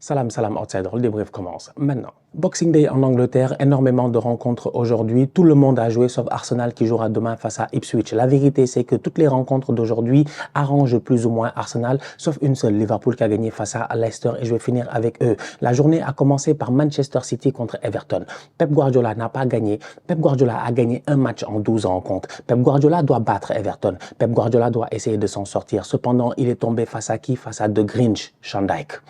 Salam, salam, outsider, le débrief commence maintenant. Boxing Day en Angleterre, énormément de rencontres aujourd'hui. Tout le monde a joué sauf Arsenal qui jouera demain face à Ipswich. La vérité, c'est que toutes les rencontres d'aujourd'hui arrangent plus ou moins Arsenal, sauf une seule, Liverpool qui a gagné face à Leicester et je vais finir avec eux. La journée a commencé par Manchester City contre Everton. Pep Guardiola n'a pas gagné. Pep Guardiola a gagné un match en 12 rencontres. Pep Guardiola doit battre Everton. Pep Guardiola doit essayer de s'en sortir. Cependant, il est tombé face à qui? Face à The Grinch, Sean Dyche,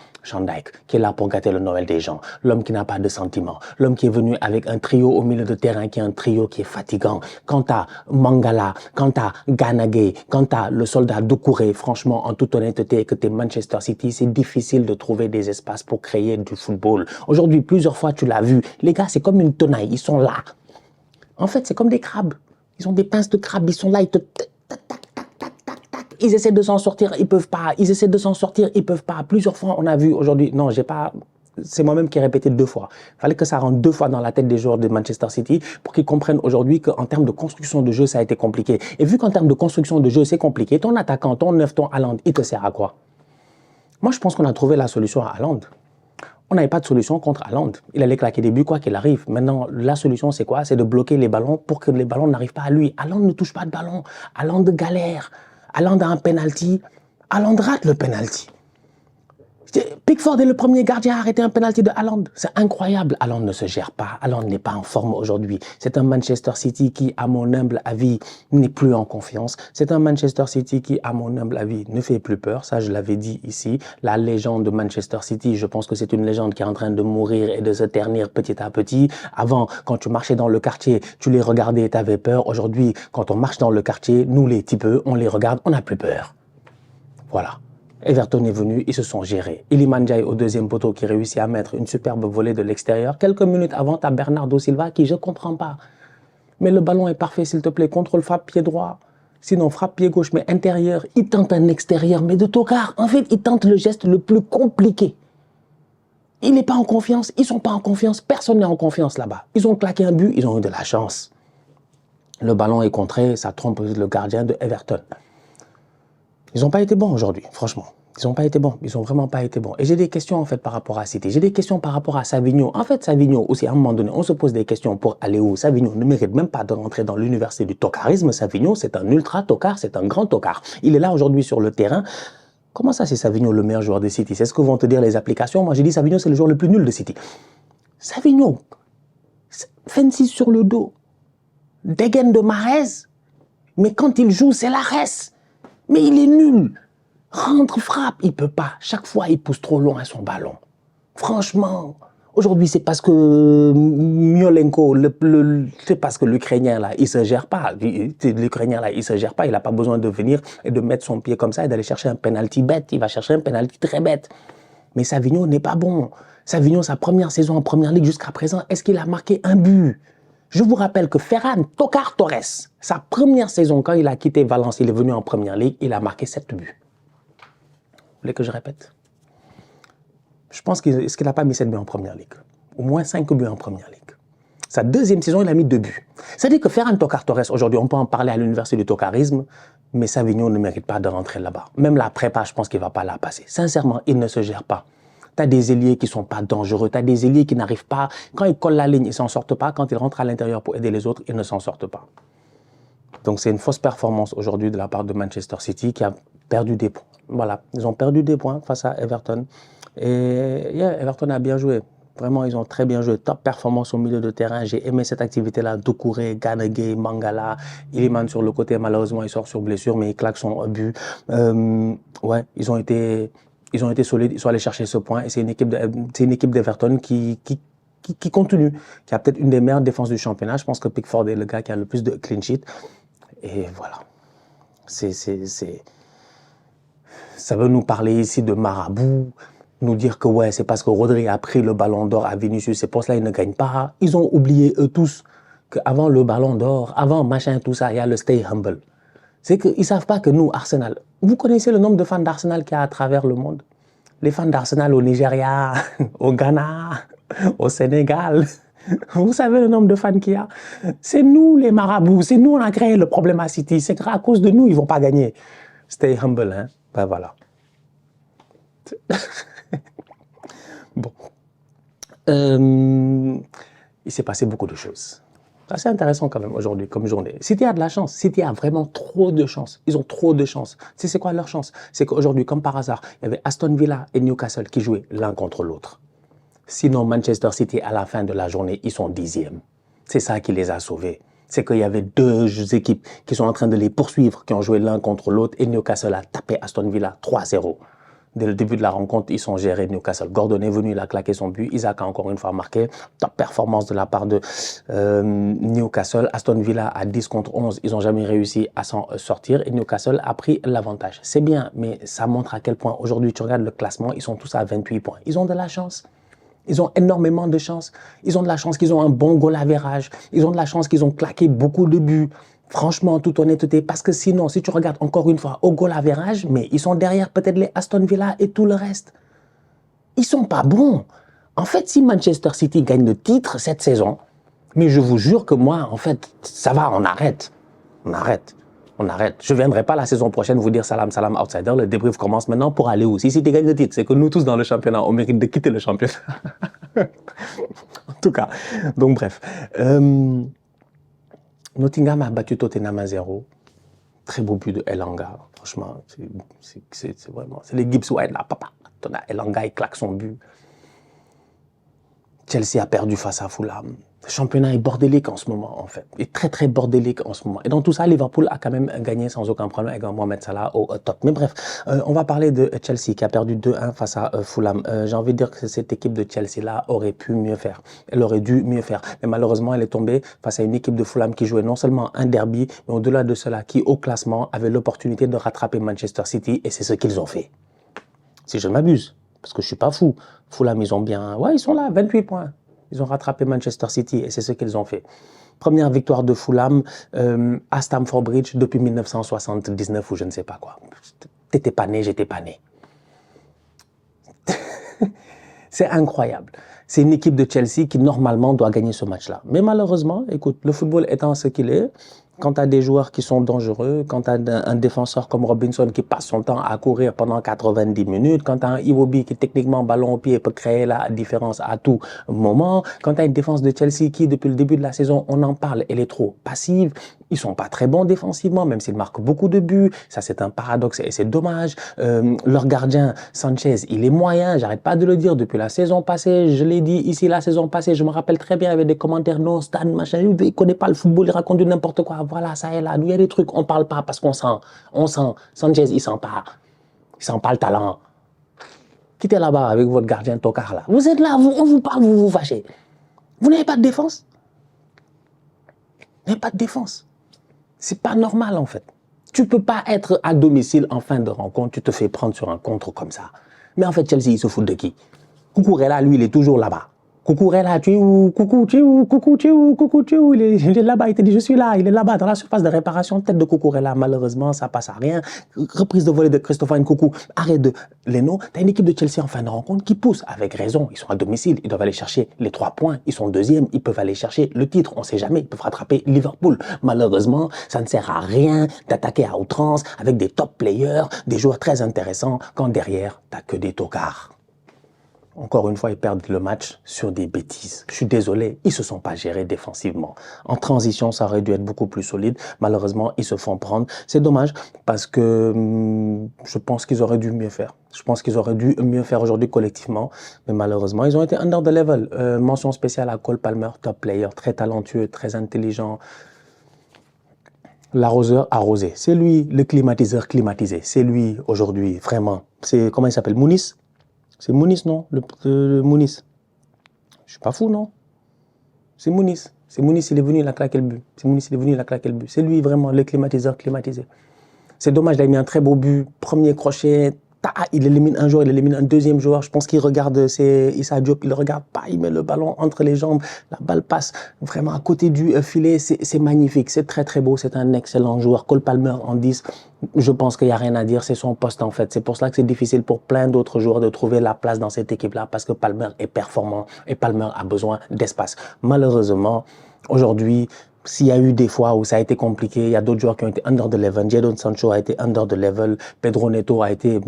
qui est là pour gâter le Noël des gens. L'homme qui n'a pas de sentiments. L'homme qui est venu avec un trio au milieu de terrain qui est un trio qui est fatigant. Quant à Mangala, quant à Gana Gueye, quant à le soldat Doucouré, franchement, en toute honnêteté, que t'es Manchester City, c'est difficile de trouver des espaces pour créer du football. Aujourd'hui, plusieurs fois, tu l'as vu. Les gars, c'est comme une tenaille. Ils sont là. En fait, c'est comme des crabes. Ils ont des pinces de crabes. Ils sont là. Ils essaient de s'en sortir, ils peuvent pas. Ils essaient de s'en sortir, ils peuvent pas. Plusieurs fois, on a vu aujourd'hui. Non, j'ai pas. C'est moi-même qui ai répété 2 fois. Il fallait que ça rentre 2 fois dans la tête des joueurs de Manchester City pour qu'ils comprennent aujourd'hui qu'en termes de construction de jeu, ça a été compliqué. Et vu qu'en termes de construction de jeu, c'est compliqué, ton attaquant, ton neuf, ton Haaland, il te sert à quoi? Moi, je pense qu'on a trouvé la solution à Haaland. On n'avait pas de solution contre Haaland. Il allait claquer des buts quoi qu'il arrive. Maintenant, la solution, c'est quoi? C'est de bloquer les ballons pour que les ballons n'arrivent pas à lui. Haaland ne touche pas de ballon. Haaland galère. Haaland a un penalty. Haaland rate le penalty. Pickford est le premier gardien à arrêter un penalty de Haaland. C'est incroyable. Haaland ne se gère pas. Haaland n'est pas en forme aujourd'hui. C'est un Manchester City qui, à mon humble avis, n'est plus en confiance. C'est un Manchester City qui, à mon humble avis, ne fait plus peur. Ça, je l'avais dit ici. La légende de Manchester City, je pense que c'est une légende qui est en train de mourir et de se ternir petit à petit. Avant, quand tu marchais dans le quartier, tu les regardais et tu avais peur. Aujourd'hui, quand on marche dans le quartier, nous les typeux, on les regarde, on n'a plus peur. Voilà. Everton est venu, ils se sont gérés. Iliman Ndiaye au deuxième poteau qui réussit à mettre une superbe volée de l'extérieur. Quelques minutes avant, tu as Bernardo Silva qui, je ne comprends pas. Mais le ballon est parfait, s'il te plaît. Contrôle, frappe, pied droit. Sinon, frappe, pied gauche, mais intérieur. Il tente un extérieur, mais de tocard. En fait, il tente le geste le plus compliqué. Il n'est pas en confiance, ils ne sont pas en confiance. Personne n'est en confiance là-bas. Ils ont claqué un but, ils ont eu de la chance. Le ballon est contré, ça trompe le gardien de Everton. Ils n'ont pas été bons aujourd'hui, franchement. Ils n'ont pas été bons. Ils n'ont vraiment pas été bons. Et j'ai des questions, en fait, par rapport à City. J'ai des questions par rapport à Savigno. En fait, Savigno, aussi, à un moment donné, on se pose des questions pour aller où? Savigno ne mérite même pas de rentrer dans l'université du tocarisme. Savigno, c'est un ultra tocard, c'est un grand tocard. Il est là aujourd'hui sur le terrain. Comment ça, c'est Savigno le meilleur joueur de City? C'est ce que vont te dire les applications. Moi, j'ai dit Savigno, c'est le joueur le plus nul de City. Savigno, 26 sur le dos, dégaine de Mahrez. Mais quand il joue, c'est la reste. Mais il est nul. Rentre, frappe, il peut pas. Chaque fois, il pousse trop loin son ballon. Franchement, aujourd'hui, c'est parce que Myolenko, c'est parce que l'Ukrainien, là, il se gère pas. L'Ukrainien, là, il se gère pas. Il n'a pas besoin de venir et de mettre son pied comme ça et d'aller chercher un penalty bête. Il va chercher un penalty très bête. Mais Savigno n'est pas bon. Savigno, sa première saison en Première Ligue jusqu'à présent, est-ce qu'il a marqué un but? Je vous rappelle que Ferran Tocard Torres, sa première saison, quand il a quitté Valence, il est venu en Première Ligue, il a marqué 7 buts. Vous voulez que je répète? Je pense qu'il n'a pas mis 7 buts en Première Ligue. Au moins 5 buts en Première Ligue. Sa deuxième saison, il a mis 2 buts. C'est-à-dire que Ferran Tocard Torres, aujourd'hui, on peut en parler à l'université du tocarisme, mais Savigno ne mérite pas de rentrer là-bas. Même la prépa, je pense qu'il ne va pas la passer. Sincèrement, il ne se gère pas. Tu as des ailiers qui ne sont pas dangereux. Tu as des ailiers qui n'arrivent pas. Quand ils collent la ligne, ils ne s'en sortent pas. Quand ils rentrent à l'intérieur pour aider les autres, ils ne s'en sortent pas. Donc, c'est une fausse performance aujourd'hui de la part de Manchester City qui a perdu des points. Voilà, ils ont perdu des points face à Everton. Et Everton a bien joué. Vraiment, ils ont très bien joué. Top performance au milieu de terrain. J'ai aimé cette activité-là. Doucouré, Gana Gueye, Mangala, Iliman sur le côté. Malheureusement, il sort sur blessure, mais il claque son but. Ouais, ils ont été solides. Ils sont allés chercher ce point. Et c'est une équipe d'Everton qui continue, qui a peut-être une des meilleures défenses du championnat. Je pense que Pickford est le gars qui a le plus de clean sheet. Et voilà. Ça veut nous parler ici de marabout, nous dire que ouais, c'est parce que Rodri a pris le ballon d'or à Vinicius, c'est pour cela qu'ils ne gagnent pas. Ils ont oublié eux tous qu'avant le ballon d'or, avant machin, tout ça, il y a le stay humble. C'est qu'ils ne savent pas que nous, Arsenal, vous connaissez le nombre de fans d'Arsenal qu'il y a à travers le monde? Les fans d'Arsenal au Nigeria, au Ghana, au Sénégal. Vous savez le nombre de fans qu'il y a? C'est nous les marabouts, c'est nous on a créé le problème à City. C'est à cause de nous, ils ne vont pas gagner. Stay humble, hein? Ben voilà. Bon. Il s'est passé beaucoup de choses. C'est assez intéressant quand même aujourd'hui comme journée. City a de la chance. City a vraiment trop de chance. Ils ont trop de chance. C'est quoi leur chance? C'est qu'aujourd'hui, comme par hasard, il y avait Aston Villa et Newcastle qui jouaient l'un contre l'autre. Sinon, Manchester City, à la fin de la journée, ils sont 10e. C'est ça qui les a sauvés. C'est qu'il y avait deux équipes qui sont en train de les poursuivre, qui ont joué l'un contre l'autre, et Newcastle a tapé Aston Villa 3-0. Dès le début de la rencontre, ils sont gérés Newcastle. Gordon est venu, il a claqué son but. Isaac a encore une fois marqué. Top performance de la part de Newcastle. Aston Villa à 10 contre 11. Ils n'ont jamais réussi à s'en sortir. Et Newcastle a pris l'avantage. C'est bien, mais ça montre à quel point aujourd'hui, tu regardes le classement, ils sont tous à 28 points. Ils ont de la chance. Ils ont énormément de chance. Ils ont de la chance qu'ils ont un bon goal average. Ils ont de la chance qu'ils ont claqué beaucoup de buts. Franchement, en toute honnêteté, parce que sinon, si tu regardes encore une fois au goal average, mais ils sont derrière peut-être les Aston Villa et tout le reste. Ils sont pas bons. En fait, si Manchester City gagne le titre cette saison, mais je vous jure que moi, en fait, ça va, on arrête. On arrête. On arrête. Je ne viendrai pas la saison prochaine vous dire salam, salam, outsider. Le débrief commence maintenant pour aller où? Si City gagne le titre, c'est que nous tous dans le championnat, on mérite de quitter le championnat. En tout cas, donc bref. Nottingham a battu Tottenham à 0. Très beau but de Elanga. Franchement, c'est vraiment... C'est les Gibbs White là, papa. Elanga, il claque son but. Chelsea a perdu face à Fulham. Le championnat est bordélique en ce moment, en fait. Il est très, très bordélique en ce moment. Et dans tout ça, Liverpool a quand même gagné sans aucun problème avec Mohamed Salah au top. Mais bref, on va parler de Chelsea qui a perdu 2-1 face à Fulham. J'ai envie de dire que cette équipe de Chelsea-là aurait pu mieux faire. Elle aurait dû mieux faire. Mais malheureusement, elle est tombée face à une équipe de Fulham qui jouait non seulement un derby, mais au-delà de cela, qui au classement avait l'opportunité de rattraper Manchester City. Et c'est ce qu'ils ont fait. Si je ne m'abuse, parce que je ne suis pas fou. Fulham, ils ont bien... Ouais, ils sont là, 28 points. Ils ont rattrapé Manchester City et c'est ce qu'ils ont fait. Première victoire de Fulham à Stamford Bridge depuis 1979 ou je ne sais pas quoi. T'étais pas né, j'étais pas né. C'est incroyable. C'est une équipe de Chelsea qui normalement doit gagner ce match-là. Mais malheureusement, écoute, le football étant ce qu'il est, quand tu as des joueurs qui sont dangereux, quand tu as un défenseur comme Robinson qui passe son temps à courir pendant 90 minutes, quand tu as un Iwobi qui techniquement ballon au pied peut créer la différence à tout moment, quand tu as une défense de Chelsea qui depuis le début de la saison, on en parle, elle est trop passive, ils sont pas très bons défensivement, même s'ils marquent beaucoup de buts, ça c'est un paradoxe et c'est dommage. Leur gardien Sanchez, il est moyen, j'arrête pas de le dire depuis la saison passée, je l'ai dit ici la saison passée, je me rappelle très bien avec des commentaires non, Stan, machin, il connaît pas le football, il raconte du n'importe quoi. Voilà, ça est là. Nous, il y a des trucs, on parle pas parce qu'on sent. On sent. Sanchez, il sent pas. Il sent pas le talent. Quittez là-bas avec votre gardien tocard là. Vous êtes là, on vous parle, vous vous fâchez. Vous n'avez pas de défense. Vous n'avez pas de défense. C'est pas normal en fait. Tu peux pas être à domicile en fin de rencontre, tu te fais prendre sur un contre comme ça. Mais en fait, Chelsea, il se fout de qui? Cucurella, lui, il est toujours là-bas. Cucurella, tu es où? Coucou, tu es où? Coucou, tu es où? Coucou, tu es où? Il est là-bas, il te dit, je suis là, il est là-bas, dans la surface de réparation, tête de Cucurella. Malheureusement, ça passe à rien. Reprise de volée de Christopher Nkunku, arrêt de Leno. T'as une équipe de Chelsea en fin de rencontre qui pousse, avec raison. Ils sont à domicile, ils doivent aller chercher les 3 points. Ils sont deuxièmes, ils peuvent aller chercher le titre. On sait jamais, ils peuvent rattraper Liverpool. Malheureusement, ça ne sert à rien d'attaquer à outrance avec des top players, des joueurs très intéressants, quand derrière, t'as que des tocards. Encore une fois, ils perdent le match sur des bêtises. Je suis désolé, ils se sont pas gérés défensivement. En transition, ça aurait dû être beaucoup plus solide. Malheureusement, ils se font prendre. C'est dommage parce que je pense qu'ils auraient dû mieux faire. Je pense qu'ils auraient dû mieux faire aujourd'hui collectivement. Mais malheureusement, ils ont été under the level. Mention spéciale à Cole Palmer, top player, très talentueux, très intelligent. L'arroseur arrosé. C'est lui, le climatiseur climatisé. C'est lui aujourd'hui, vraiment. C'est, comment il s'appelle? Mounis? C'est Mounis, non? Le Mounis. Je suis pas fou, non? C'est Mounis. C'est Mounis, il est venu, il a claqué le but. C'est Mounis, il est venu, il a claqué le but. C'est lui, vraiment, le climatiseur climatisé. C'est dommage, il a mis un très beau but. Premier crochet, il élimine un joueur, il élimine un deuxième joueur. Je pense qu'il regarde, c'est Issa Diop, il le regarde pas, il met le ballon entre les jambes. La balle passe vraiment à côté du filet. C'est magnifique, c'est très très beau. C'est un excellent joueur. Cole Palmer en 10. Je pense qu'il n'y a rien à dire, c'est son poste en fait. C'est pour cela que c'est difficile pour plein d'autres joueurs de trouver la place dans cette équipe-là parce que Palmer est performant et Palmer a besoin d'espace. Malheureusement, aujourd'hui, S'il y a eu des fois où ça a été compliqué, il y a d'autres joueurs qui ont été under the level. Jadon Sancho a été under the level. Pedro Neto a été,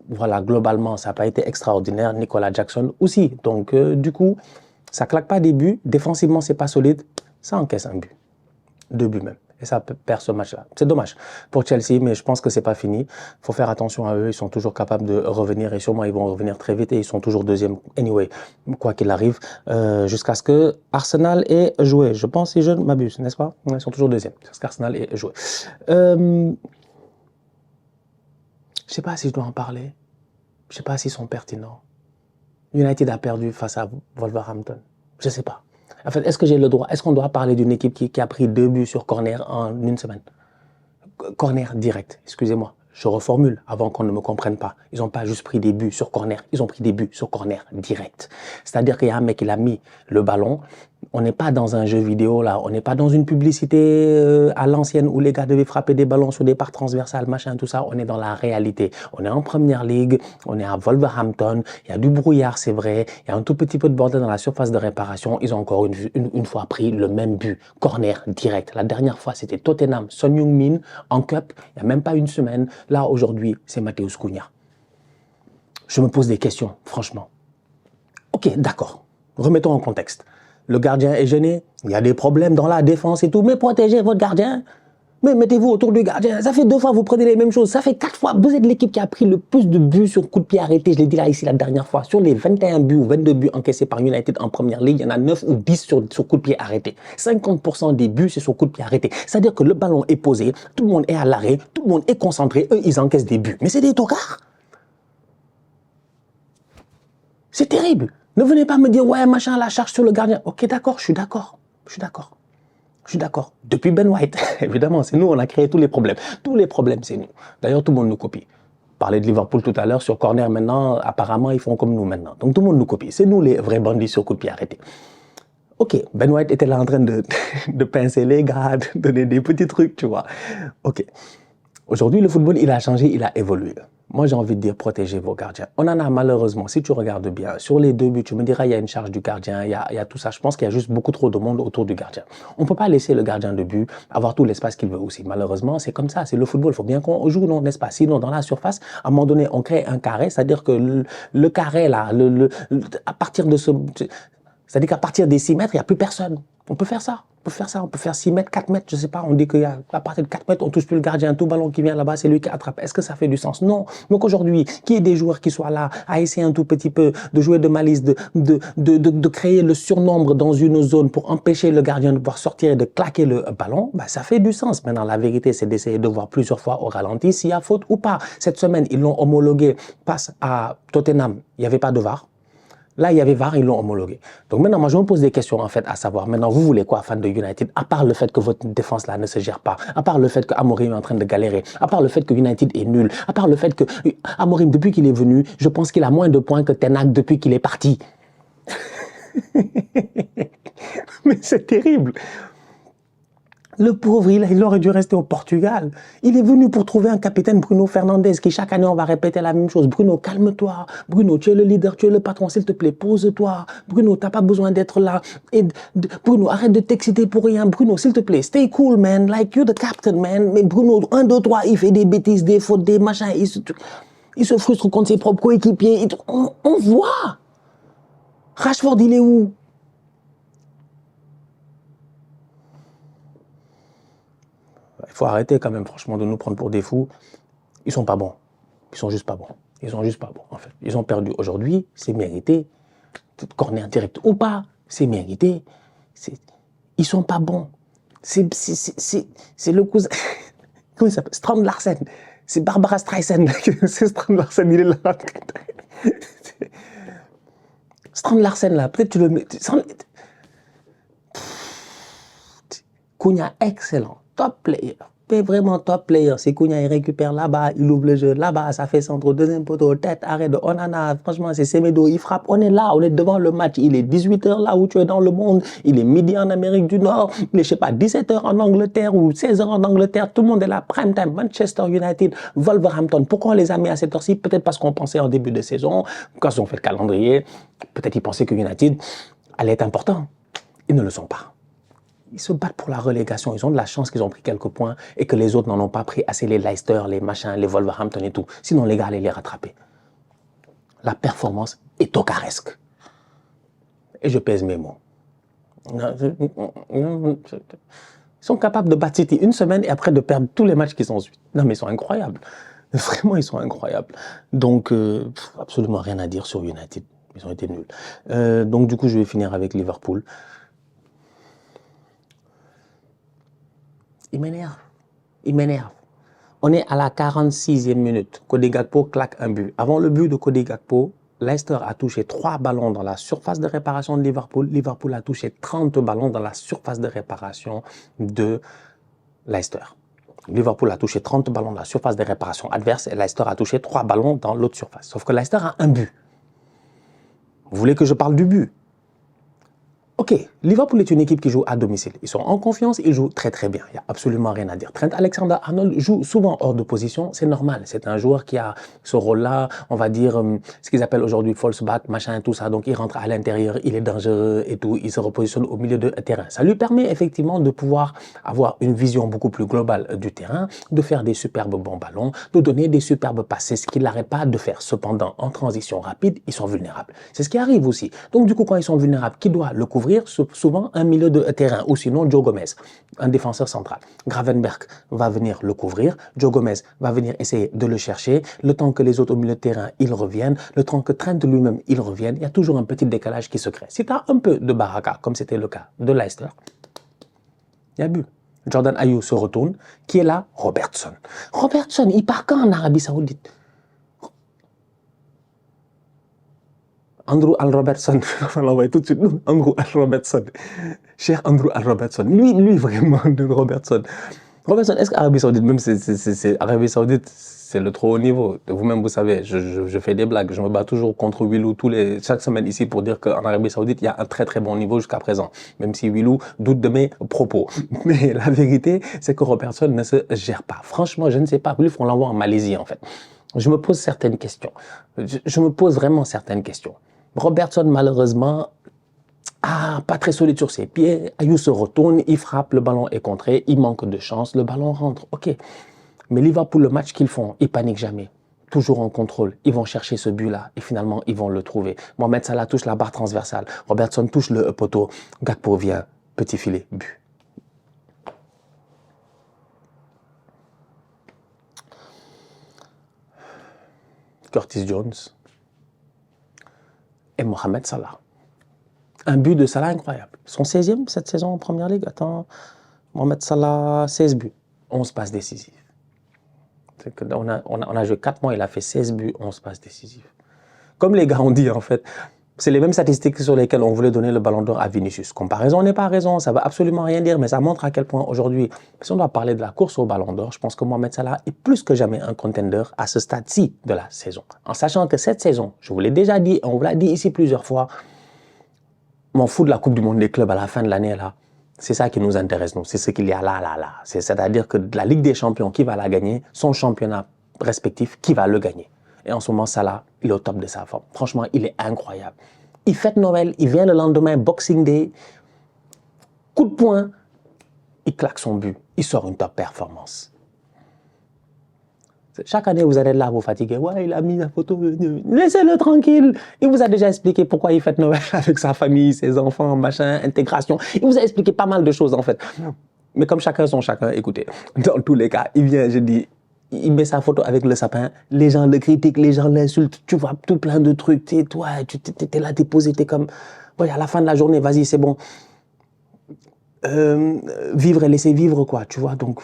voilà, globalement, ça n'a pas été extraordinaire. Nicolas Jackson aussi. Donc, du coup, ça claque pas des buts. Défensivement, c'est pas solide. Ça encaisse un but. 2 buts même. Et ça perd ce match-là. C'est dommage pour Chelsea, mais je pense que c'est pas fini. Il faut faire attention à eux. Ils sont toujours capables de revenir et sûrement ils vont revenir très vite et ils sont toujours deuxième. Anyway, quoi qu'il arrive, jusqu'à ce que Arsenal ait joué. Je pense, si je ne m'abuse, n'est-ce pas? Ils sont toujours deuxième. Jusqu'à ce qu'Arsenal ait joué. Je sais pas si je dois en parler. Je sais pas s'ils sont pertinents. United a perdu face à Wolverhampton. Je sais pas. En fait, est-ce que j'ai le droit? Est-ce qu'on doit parler d'une équipe qui a pris 2 buts sur corner en une semaine? Corner direct, excusez-moi. Je reformule avant qu'on ne me comprenne pas. Ils n'ont pas juste pris des buts sur corner, ils ont pris des buts sur corner direct. C'est-à-dire qu'il y a un mec qui a mis le ballon. On n'est pas dans un jeu vidéo là, on n'est pas dans une publicité à l'ancienne où les gars devaient frapper des ballons sur des parts transversales, machin, tout ça. On est dans la réalité. On est en première ligue, on est à Wolverhampton, il y a du brouillard, c'est vrai, il y a un tout petit peu de bordel dans la surface de réparation. Ils ont encore une fois pris le même but, corner direct. La dernière fois, c'était Tottenham, Son Heung-min en Cup, il n'y a même pas une semaine. Là, aujourd'hui, c'est Matheus Cunha. Je me pose des questions, franchement. Ok, d'accord. Remettons en contexte. Le gardien est gêné, il y a des problèmes dans la défense et tout, mais protégez votre gardien. Mais mettez-vous autour du gardien. Ça fait 2 fois, vous prenez les mêmes choses. Ça fait 4 fois. Vous êtes l'équipe qui a pris le plus de buts sur coup de pied arrêté. Je l'ai dit là, ici, la dernière fois. Sur les 21 buts ou 22 buts encaissés par United en première ligue, il y en a 9 ou 10 sur coup de pied arrêté. 50% des buts, c'est sur coup de pied arrêté. C'est-à-dire que le ballon est posé, tout le monde est à l'arrêt, tout le monde est concentré, eux, ils encaissent des buts. Mais c'est des tocards. C'est terrible. Ne venez pas me dire, ouais, machin, la charge sur le gardien. Ok, d'accord, je suis d'accord. Je suis d'accord. Je suis d'accord. Depuis Ben White, évidemment, c'est nous, on a créé tous les problèmes. Tous les problèmes, c'est nous. D'ailleurs, tout le monde nous copie. Parler de Liverpool tout à l'heure, sur corner maintenant, apparemment, ils font comme nous maintenant. Donc, tout le monde nous copie. C'est nous les vrais bandits sur coup de pied arrêté. Ok, Ben White était là en train de pincer les gars, de donner des petits trucs, tu vois. Ok. Aujourd'hui, le football, il a changé, il a évolué. Moi, j'ai envie de dire, protégez vos gardiens. On en a malheureusement, si tu regardes bien, sur les 2 buts, tu me diras, il y a une charge du gardien, il y a tout ça. Je pense qu'il y a juste beaucoup trop de monde autour du gardien. On ne peut pas laisser le gardien de but avoir tout l'espace qu'il veut aussi. Malheureusement, c'est comme ça, c'est le football. Il faut bien qu'on joue dans l'espace. Sinon, dans la surface, à un moment donné, on crée un carré, c'est-à-dire que le carré, là, à partir de ce... C'est-à-dire qu'à partir des 6 mètres, il n'y a plus personne. On peut faire ça. On peut faire ça. On peut faire 6 mètres, 4 mètres, je ne sais pas. On dit qu'à partir de 4 mètres, on ne touche plus le gardien. Tout ballon qui vient là-bas, c'est lui qui attrape. Est-ce que ça fait du sens? Non. Donc aujourd'hui, qu'il y ait des joueurs qui soient là à essayer un tout petit peu de jouer de malice, de créer le surnombre dans une zone pour empêcher le gardien de pouvoir sortir et de claquer le ballon, bah, ça fait du sens. Maintenant, la vérité, c'est d'essayer de voir plusieurs fois au ralenti s'il y a faute ou pas. Cette semaine, ils l'ont homologué face à Tottenham. Il n'y avait pas de VAR. Là, il y avait VAR, ils l'ont homologué. Donc maintenant, moi, je me pose des questions, en fait, à savoir, maintenant, vous voulez quoi, fan de United, à part le fait que votre défense, là, ne se gère pas, à part le fait que Amorim est en train de galérer, à part le fait que United est nul, à part le fait que Amorim, depuis qu'il est venu, je pense qu'il a moins de points que Ten Hag depuis qu'il est parti. Mais c'est terrible. Le pauvre, il aurait dû rester au Portugal. Il est venu pour trouver un capitaine, Bruno Fernandes, qui chaque année, on va répéter la même chose. Bruno, calme-toi. Bruno, tu es le leader, tu es le patron, s'il te plaît, pose-toi. Bruno, t'as pas besoin d'être là. Bruno, arrête de t'exciter pour rien. Bruno, s'il te plaît, stay cool, man. Like, you're the captain, man. Mais Bruno, 1, 2, 3, il fait des bêtises, des fautes, des machins. Il se frustre contre ses propres coéquipiers. On voit. Rashford, il est où? Il faut arrêter quand même, franchement, de nous prendre pour des fous. Ils sont pas bons. Ils sont juste pas bons. Ils sont juste pas bons, en fait. Ils ont perdu aujourd'hui, c'est mérité. Corner direct ou pas, c'est mérité. Ils sont pas bons. C'est le cousin... Comment il s'appelle? Strand Larsen. C'est Barbara Streisand. C'est Strand Larsen, il est là. Strand Larsen, là, peut-être tu le mets... Cunha, excellent. Top player. Mais vraiment top player. C'est Cunha, il récupère là-bas, il ouvre le jeu là-bas, ça fait centre, deuxième poteau, tête, arrêt de Onana. Franchement, c'est Semedo, il frappe. On est là, on est devant le match. Il est 18h là où tu es dans le monde. Il est midi en Amérique du Nord. Il est, je sais pas, 17h en Angleterre ou 16h en Angleterre. Tout le monde est là. Prime time. Manchester United, Wolverhampton. Pourquoi on les a mis à cette heure-ci? Peut-être parce qu'on pensait en début de saison, quand ils ont fait le calendrier, peut-être ils pensaient que United allait être important. Ils ne le sont pas. Ils se battent pour la relégation. Ils ont de la chance qu'ils ont pris quelques points et que les autres n'en ont pas pris assez, les Leicester, les machins, les Wolverhampton et tout. Sinon, les gars allaient les rattraper. La performance est tocaresque. Et je pèse mes mots. Ils sont capables de battre City une semaine et après de perdre tous les matchs qui sont suivis. Non, mais ils sont incroyables. Vraiment, ils sont incroyables. Donc, absolument rien à dire sur United. Ils ont été nuls. Donc, du coup, je vais finir avec Liverpool. Il m'énerve. Il m'énerve. On est à la 46e minute. Cody Gakpo claque un but. Avant le but de Cody Gakpo, Leicester a touché 3 ballons dans la surface de réparation de Liverpool. Liverpool a touché 30 ballons dans la surface de réparation de Leicester. Liverpool a touché 30 ballons dans la surface de réparation adverse et Leicester a touché 3 ballons dans l'autre surface. Sauf que Leicester a un but. Vous voulez que je parle du but? Ok, Liverpool est une équipe qui joue à domicile. Ils sont en confiance, ils jouent très très bien. Il n'y a absolument rien à dire. Trent Alexander-Arnold joue souvent hors de position, c'est normal. C'est un joueur qui a ce rôle-là, on va dire, ce qu'ils appellent aujourd'hui false back, machin, tout ça. Donc il rentre à l'intérieur, il est dangereux et tout. Il se repositionne au milieu de terrain. Ça lui permet effectivement de pouvoir avoir une vision beaucoup plus globale du terrain, de faire des superbes bons ballons, de donner des superbes passes. C'est ce qu'il n'arrête pas de faire. Cependant, en transition rapide, ils sont vulnérables. C'est ce qui arrive aussi. Donc du coup, quand ils sont vulnérables, qui doit le couvrir? Souvent un milieu de terrain ou sinon Joe Gomez, un défenseur central. Gravenberch va venir le couvrir, Joe Gomez va venir essayer de le chercher, le temps que les autres au milieu de terrain, ils reviennent, le temps que Trent lui-même, il revienne, il y a toujours un petit décalage qui se crée. Si tu as un peu de baraka, comme c'était le cas de Leicester, il y a but. Jordan Ayew se retourne, qui est là? Robertson. Robertson, il part quand en Arabie Saoudite? Andrew Al Robertson, on l'envoie tout de suite. Andrew Al Robertson, cher Andrew Al Robertson, lui vraiment de Robertson. Robertson, est-ce qu'Arabie Saoudite, même c'est Arabie Saoudite, c'est le trop haut niveau. Vous-même, vous savez, je fais des blagues. Je me bats toujours contre Willou chaque semaine ici pour dire qu'en Arabie Saoudite, il y a un très très bon niveau jusqu'à présent. Même si Willou doute de mes propos. Mais la vérité, c'est que Robertson ne se gère pas. Franchement, je ne sais pas. Plus on l'envoie en Malaisie, en fait. Je me pose certaines questions. Je me pose vraiment certaines questions. Robertson, malheureusement, pas très solide sur ses pieds. Ayew se retourne, il frappe, le ballon est contré, il manque de chance, le ballon rentre. Ok. Mais Liverpool, le match qu'ils font, ils paniquent jamais. Toujours en contrôle. Ils vont chercher ce but-là et finalement, ils vont le trouver. Mohamed Salah touche la barre transversale. Robertson touche le poteau. Gakpo vient, petit filet, but. Curtis Jones et Mohamed Salah. Un but de Salah incroyable. Son 16e cette saison en Première Ligue. Attends, Mohamed Salah, 16 buts, 11 passes décisives. On a joué 4 mois, il a fait 16 buts, 11 passes décisives. Comme les gars ont dit en fait, c'est les mêmes statistiques sur lesquelles on voulait donner le ballon d'or à Vinicius. Comparaison n'est pas raison, ça ne veut absolument rien dire, mais ça montre à quel point aujourd'hui, si on doit parler de la course au ballon d'or, je pense que Mohamed Salah est plus que jamais un contender à ce stade-ci de la saison. En sachant que cette saison, je vous l'ai déjà dit, on vous l'a dit ici plusieurs fois, m'en fous de la Coupe du Monde des clubs à la fin de l'année là. C'est ça qui nous intéresse, nous. C'est ce qu'il y a là. C'est-à-dire que la Ligue des Champions, qui va la gagner? Son championnat respectif, qui va le gagner? Et en ce moment, Salah, il est au top de sa forme. Franchement, il est incroyable. Il fête Noël, il vient le lendemain, Boxing Day. Coup de poing, il claque son but. Il sort une top performance. Chaque année, vous allez là, vous fatiguez. Ouais, il a mis la photo. Laissez-le tranquille. Il vous a déjà expliqué pourquoi il fête Noël avec sa famille, ses enfants, machin, intégration. Il vous a expliqué pas mal de choses, en fait. Mais comme chacun son chacun, écoutez, dans tous les cas, il vient, je dis, il met sa photo avec le sapin. Les gens le critiquent, les gens l'insultent. Tu vois, tout plein de trucs. Toi, tu es là, t'es posé, t'es comme... Ouais, à la fin de la journée, vas-y, c'est bon. Vivre et laisser vivre, quoi, tu vois, donc...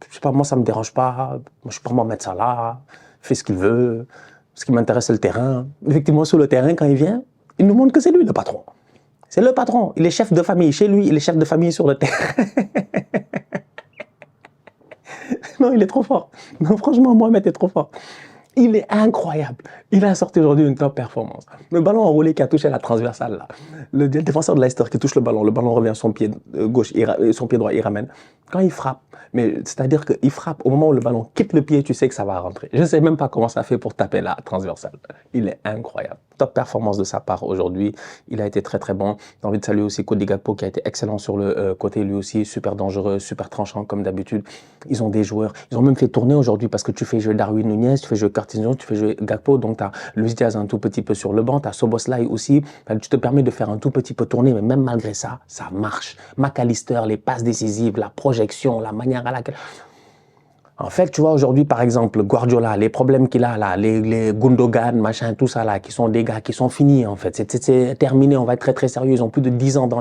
Je sais pas, moi ça me dérange pas, moi je peux pas mettre ça là, il fait ce qu'il veut, ce qui m'intéresse c'est le terrain. Effectivement sur le terrain quand il vient, il nous montre que c'est lui le patron. C'est le patron, il est chef de famille chez lui, il est chef de famille sur le terrain. Non, il est trop fort. Non, franchement, Mohamed est trop fort. Il est incroyable. Il a sorti aujourd'hui une top performance. Le ballon enroulé qui a touché la transversale là. Le défenseur de Leicester qui touche le ballon revient son pied gauche, son pied droit, il ramène. Quand il frappe, mais c'est-à-dire qu'il frappe au moment où le ballon quitte le pied, tu sais que ça va rentrer. Je ne sais même pas comment ça fait pour taper la transversale. Il est incroyable. top performance de sa part aujourd'hui. Il a été très très bon. J'ai envie de saluer aussi Cody Gakpo qui a été excellent sur le côté lui aussi, super dangereux, super tranchant comme d'habitude. Ils ont des joueurs, ils ont même fait tourner aujourd'hui parce que tu fais jouer Darwin Nunez, tu fais jouer Curtis Jones, tu fais jouer Gakpo, donc tu as Luis Diaz un tout petit peu sur le banc, tu as Szoboszlai aussi, tu te permets de faire un tout petit peu tourner, mais même malgré ça, ça marche. McAllister, les passes décisives, la projection, la manière à laquelle... En fait, tu vois, aujourd'hui, par exemple, Guardiola, les problèmes qu'il a là, les Gundogan, machin, tout ça là, qui sont des gars qui sont finis, en fait. C'est terminé, on va être très, très sérieux. Ils ont plus de 10 ans dans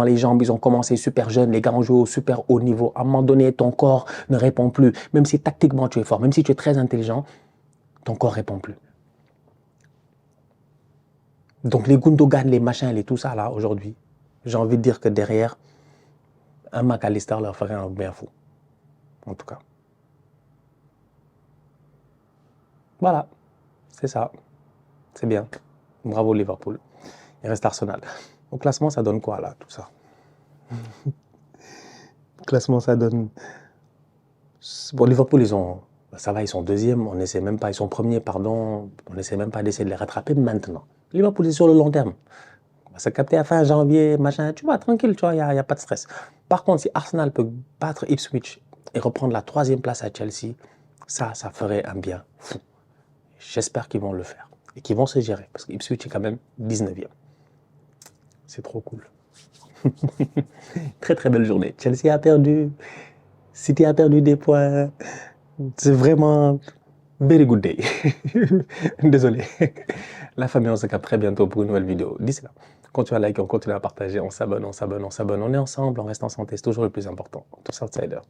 les jambes, ils ont commencé super jeunes, les gars ont joué au super haut niveau. À un moment donné, ton corps ne répond plus. Même si tactiquement tu es fort, même si tu es très intelligent, ton corps répond plus. Donc les Gundogan, les machins, les tout ça là, aujourd'hui, j'ai envie de dire que derrière, un McAllister leur ferait un bien fou. En tout cas. Voilà, c'est ça. C'est bien. Bravo Liverpool. Il reste Arsenal. Au classement, ça donne quoi là, tout ça? Au classement, ça donne... Bon, Liverpool, ça va, ils sont deuxième, on n'essaie même pas, ils sont premiers, pardon, on n'essaie même pas d'essayer de les rattraper maintenant. Liverpool, c'est sur le long terme. On va se capter à fin janvier, machin, tu vois, tranquille, tu vois, il n'y a pas de stress. Par contre, si Arsenal peut battre Ipswich et reprendre la 3e place à Chelsea, ça ferait un bien fou. J'espère qu'ils vont le faire et qu'ils vont se gérer parce qu'Ipswich est quand même 19e. C'est trop cool. Très très belle journée. Chelsea a perdu, City a perdu des points. C'est vraiment very good day. Désolé. La famille, on se capte très bientôt pour une nouvelle vidéo. D'ici là, continuez à liker, on continue à partager, on s'abonne. On est ensemble, on reste en santé, c'est toujours le plus important. Tous outsiders.